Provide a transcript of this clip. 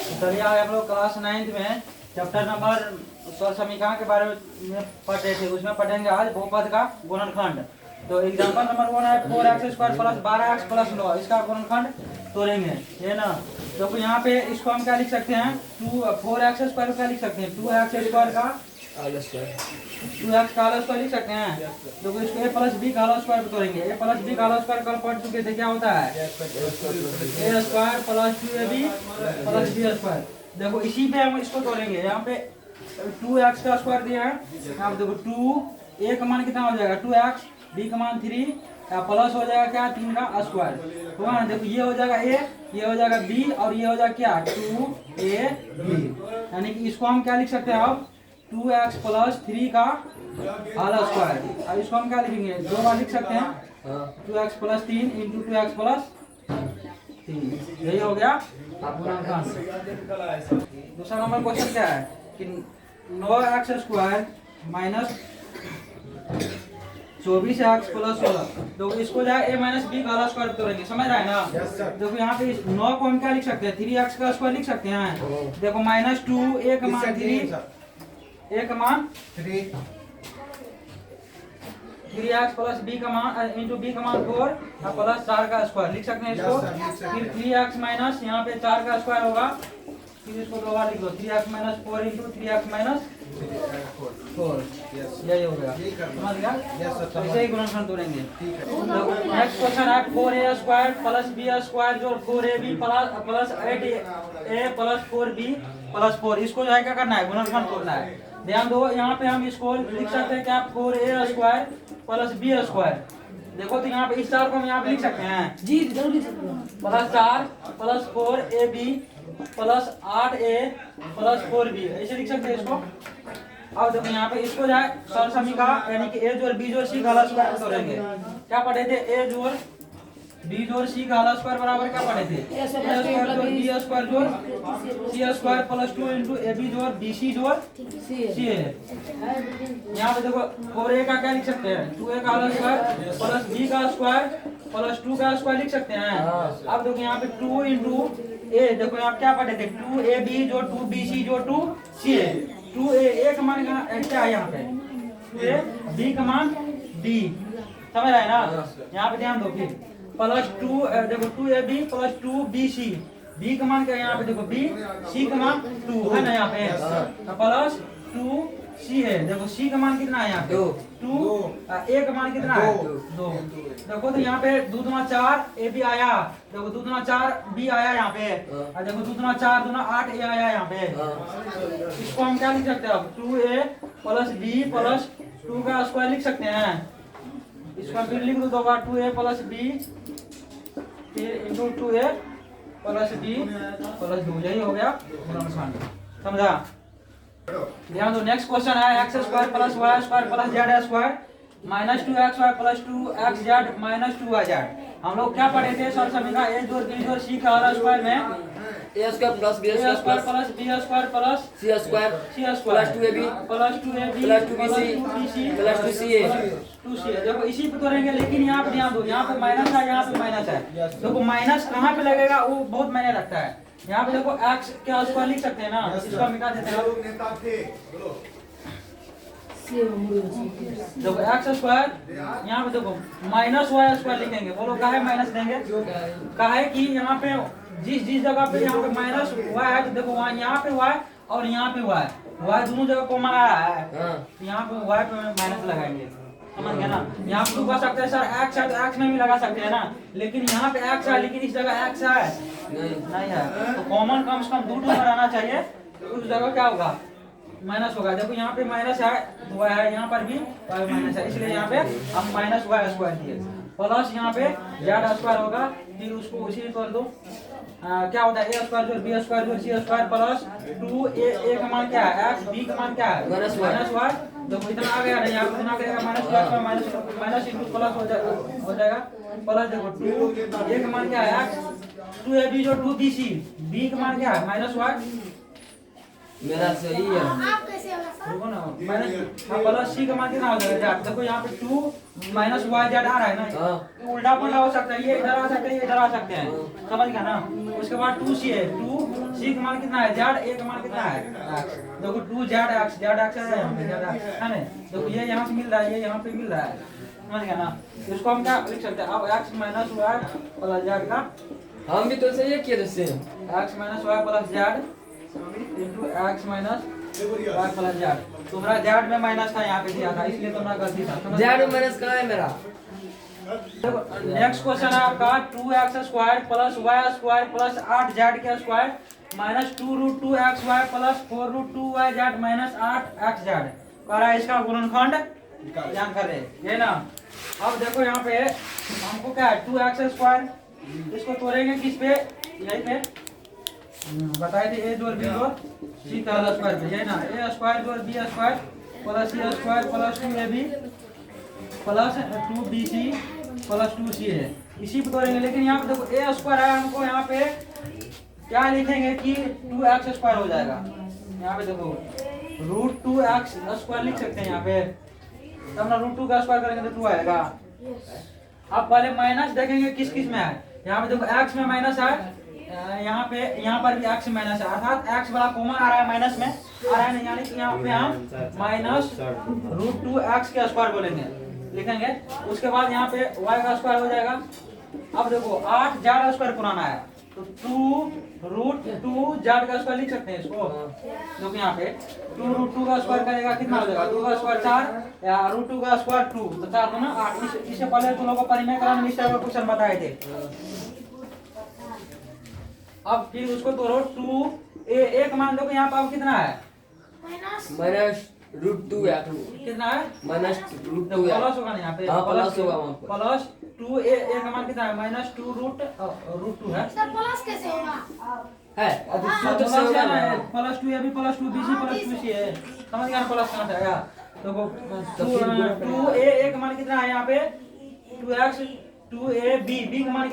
चलिए आज हम लोग क्लास 9th में चैप्टर नंबर स्वर समीकरण के बारे में पढ़ रहे थे। उसमें पढ़ेंगे आज बहुपद का गुणनखंड। तो एग्जांपल नंबर 1 है 4x² प्लस 12x प्लस 9, इसका गुणनखंड तोड़ेंगे, ये ना। तो यहाँ पे इसको हम क्या लिख सकते हैं, 4x² क्या लिख सकते हैं, 2x² का 2x का होल स्क्वायर लिख सकते हैं। तो इसको a प्लस b का होल स्क्वायर पे तोड़ेंगे। a प्लस b का होल स्क्वायर कल पढ़ चुके थे, क्या होता है a square plus 2ab plus b square. देखो इसी पे हम इसको तोड़ेंगे। यहाँ पे 2x का स्क्वायर दिया है, यहाँ पे देखो 2 a का मान कितना हो जाएगा 2x, b का मान 3, प्लस हो जाएगा क्या 3 का स्क्वायर, हुआ ना। देखो ये हो जाएगा a, ये हो जाएगा b और ये हो जाएगा क्या 2ab। यानी कि इसको हम क्या लिख सकते हैं अब 2x प्लस 3 का होल स्क्वायर। अब इसको हम क्या लिखेंगे, दो बार लिख सकते हैं 2x plus 3 into 2x plus 3, यही हो गया आपका। दूसरा नंबर क्वेश्चन क्या है कि 9x² माइनस 24x प्लस 16। तो इसको जाए a माइनस b का होल स्क्वायर तोड़ेंगे, समझ रहे हैं ना। देखो यहाँ पे 9 को हम क्या लिख सकते हैं 3x का स्क्वायर लिख सकते हैं। देखो माइनस 2 a का मान 3, a का मान 3x प्लस b का मान इंटू b का मान 4 प्लस 4 का स्क्वायर लिख सकते हैं इसको। फिर 3x माइनस यहाँ पे 4 का स्क्वायर होगा, फिर इसको दो बार लिख दो 3x minus 4 into 3x minus 4, यही हो गया, समझ गया। ऐसे ही गुणनखंड तोड़ेंगे। नेक्स्ट क्वेश्चन है 4a² प्लस b² जो 4ab plus 8a plus 4b plus 4, इसको जो है क्या करना है गुणनखंड तोड़ना है। ध्यान दो, यहाँ पे हम इसको लिख सकते हैं क्या 4a² प्लस b²। देखो तो यहाँ पे इस 4 को हम यहाँ पे लिख सकते हैं जी जरूर लिख सकते हैं। Plus 4 plus 4ab plus 8a plus 4b, ऐसे लिख सकते हैं इसको। अब देखो यहाँ पे इसको जाए सर समीकरण यानी कि a जोड़ b जोड़ c का होल स्क्वायर तोड़ेंगे। क्या पढ़े थे, a जोड़ b जोड़ c का होल स्क्वायर बराबर क्या पढ़े थे a स्क्वायर जोड़ b स्क्वायर जोड़ c square plus 2 into ab जोड़ bc जोड़ c है। यहाँ पे देखो 4a का क्या लिख सकते हैं 2a का होल स्क्वायर प्लस b का स्क्वायर प्लस 2 का स्क्वायर लिख सकते हैं। अब देखो यहाँ पे 2 इंटू a, देखो यहाँ क्या पढ़े थे 2ab जोड़ 2bc जोड़ 2ca। 2a का मान क्या है यहाँ पे 2a, b का मान d, समझ रहे हैं ना। यहाँ पे ध्यान दो फिर प्लस 2 देखो 2ab प्लस 2bc, b का मान क्या है यहाँ पे देखो b, c का मान 2 है ना यहाँ पे, प्लस 2c है। देखो c का मान कितना है यहाँ पे 2, a का मान कितना है 2। देखो तो यहाँ पे 2 दूना 4 ab आया, देखो 2 दूना 4 b आया यहाँ पे, और देखो 2 दूना 4 दूना 8 a आया यहाँ पे। इसको हम क्या लिख सकते हैं अब 2a प्लस b प्लस 2 का स्क्वायर लिख सकते हैं। इसको फिर लिख दो 2a प्लस b फिर into 2a plus b plus 2, यही हो गया गुणनखंड, समझा। ध्यान दो, नेक्स्ट क्वेश्चन है x² plus y² plus z² minus 2xy plus 2xz minus 2yz। हम लोग क्या पढ़े थे सर समीकरण a जोड़ b जोड़ c का होल स्क्वायर में a² plus b² plus b² plus c² plus 2ab plus 2ab plus 2bc plus 2ca। देखो इसी पे करेंगे, लेकिन यहाँ पे ध्यान दो, यहाँ पे माइनस है, यहाँ पे माइनस है। देखो माइनस कहाँ पे लगेगा वो बहुत मायने रखता है। यहाँ पे देखो x के स्क्वायर लिख सकते हैं ना, इसको मिटा देते हैं। देखो x² यहाँ पे देखो माइनस y² लिखेंगे, बोलो काहे माइनस देंगे, काहे कि यहाँ पे जिस जगह पे यहाँ पे माइनस y है, तो देखो वहाँ यहाँ पे y और यहाँ पे y दोनों जगह कॉमन आ रहा है, यहाँ पे y पे माइनस लगाएंगे, समझ गया ना। यहाँ पे लगा सकते हैं सर x है तो x में भी लगा सकते हैं ना, लेकिन यहाँ पे x है लेकिन इस जगह x है नहीं है, तो कॉमन कम से कम 2 नंबर आना चाहिए, उस जगह क्या होगा माइनस होगा। देखो यहाँ पे माइनस है तो y है, यहाँ पर भी y माइनस है, इसलिए यहाँ पे हम माइनस y² दिए। प्लस यहाँ पे z² होगा, फिर उसको उसी कर दो। क्या होता है a² जोड़ b² जोड़ c² प्लस 2a का मान क्या है x, b का मान क्या है माइनस y। देखो इतना आ गया ना, यहाँ पे इतना करेगा माइनस माइनस इंटू प्लस हो जाएगा प्लस। देखो 2a का मान क्या है x, 2ab जो 2bc, b का मान क्या है माइनस y। मेरा सही है, देखो ना माइनस प्लस c का मान कितना हो जाएगा, देखो यहाँ पे 2 माइनस y z आ रहा है ना, उल्टा पलटा हो सकता है, ये इधर आ सकते हैं ये इधर आ सकते हैं, समझ गया ना। उसके बाद 2c है, 2 सी का मान कितना है जेड, ए का मान कितना है एक्स। देखो 2 जेड एक्स है यहाँ पे, जेड एक्स है ना। देखो ये यहाँ से मिल रहा है, ये यहाँ पे मिल रहा है, समझ गया ना। इसको हम क्या लिख सकते हैं अब, X minus Y plus Z का, हम भी तो ऐसे ही किए थे same. X minus Y plus Z into X minus Y plus Z. तुम्हारा जेड में माइनस था यहाँ पे दिया था, इसलिए तुम्हारा गलती था, समझ गए? जेड माइनस कहाँ है मेरा? नेक्स्ट क्वेश्चन है आपका 2x² plus Y square plus 8z के square minus 2√2xy plus 4√2yz minus 8xz करा इसका गुणनखंड जान कर रहे ये ना। अब देखो यहाँ पे हमको क्या है 2x², इसको तोड़ेंगे किस पे, यही पे बताए थे, a जोड़ b जोड़ c का होल स्क्वायर पे, यही ना। a² जोड़ b² plus c² plus 2ab plus 2bc plus 2c है, इसी पे तोड़ेंगे। लेकिन यहाँ पे देखो a² है, हमको यहाँ पे क्या लिखेंगे कि 2x² हो जाएगा। यहाँ पे देखो √2x² लिख सकते हैं यहाँ पे, तब ना √2 का स्क्वायर करेंगे तो 2 आएगा। अब पहले माइनस देखेंगे किस किस में है। यहाँ पे देखो x में माइनस है, यहाँ पर भी x माइनस है, अर्थात x वाला कॉमन आ रहा है, माइनस में आ रहा है, यानी कि यहाँ पे हम माइनस √2x के स्क्वायर बोलेंगे, लिखेंगे। उसके बाद यहाँ पे y का स्क्वायर हो जाएगा। अब देखो 8z² पुराना है, तो 2√2z का स्क्वायर लिख सकते हैं इसको। देखो यहाँ पे 2√2 का स्क्वायर करेगा कितना हो जाएगा, 2 का स्क्वायर 4 या √2 का स्क्वायर 2, तो 4 तो ना 8। इससे पहले तो लोगों को परिमेय क्रम निश्चय का क्वेश्चन बताए थे। अब फिर उसको तोड़ो 2 a मान दो कि यहाँ पर कितना है माइनस √2 या 2 कितना है माइनस √2 या प्लस होगा ना यहाँ पे, हाँ, प्लस होगा वहाँ पे। प्लस 2a का मान कितना है माइनस 2√2 है सर प्लस कैसे होगा? है। अब प्लस सूत्र से होगा ना। Plus 2ab plus 2bc plus 2c है, समझ गया ना, प्लस करना जाएगा। तो 2a का मान कितना है यहाँ पे 2x 2ab b का मान